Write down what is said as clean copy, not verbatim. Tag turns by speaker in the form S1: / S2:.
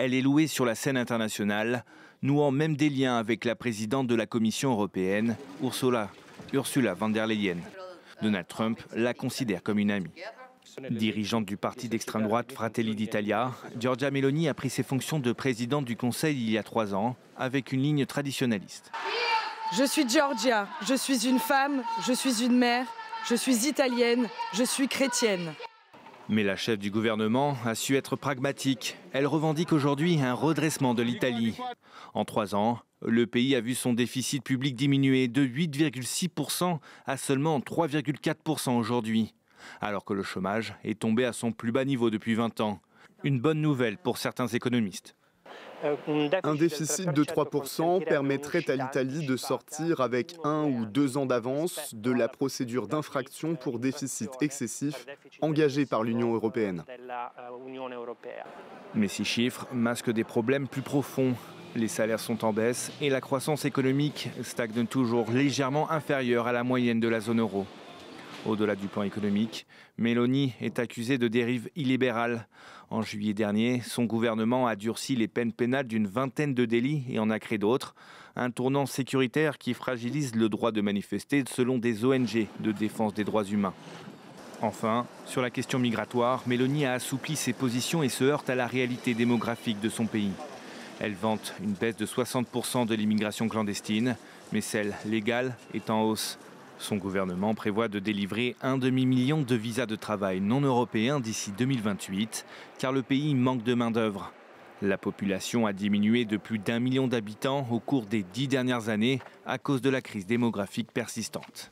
S1: Elle est louée sur la scène internationale, nouant même des liens avec la présidente de la Commission européenne, Ursula von der Leyen. Donald Trump la considère comme une amie. Dirigeante du parti d'extrême droite Fratelli d'Italia, Giorgia Meloni a pris ses fonctions de présidente du Conseil il y a 3 ans, avec une ligne traditionnaliste.
S2: Je suis Giorgia, je suis une femme, je suis une mère, je suis italienne, je suis chrétienne.
S1: Mais la chef du gouvernement a su être pragmatique. Elle revendique aujourd'hui un redressement de l'Italie. En 3 ans, le pays a vu son déficit public diminuer de 8,6% à seulement 3,4% aujourd'hui, alors que le chômage est tombé à son plus bas niveau depuis 20 ans. Une bonne nouvelle pour certains économistes.
S3: Un déficit de 3% permettrait à l'Italie de sortir avec 1 ou 2 ans d'avance de la procédure d'infraction pour déficit excessif engagée par l'Union européenne.
S1: Mais ces chiffres masquent des problèmes plus profonds. Les salaires sont en baisse et la croissance économique stagne toujours légèrement inférieure à la moyenne de la zone euro. Au-delà du plan économique, Meloni est accusée de dérive illibérale. En juillet dernier, son gouvernement a durci les peines pénales d'une vingtaine de délits et en a créé d'autres. Un tournant sécuritaire qui fragilise le droit de manifester selon des ONG de défense des droits humains. Enfin, sur la question migratoire, Meloni a assoupli ses positions et se heurte à la réalité démographique de son pays. Elle vante une baisse de 60% de l'immigration clandestine, mais celle légale est en hausse. Son gouvernement prévoit de délivrer 1 demi-million de visas de travail non européens d'ici 2028, car le pays manque de main-d'œuvre. La population a diminué de plus d'1 million d'habitants au cours des 10 dernières années à cause de la crise démographique persistante.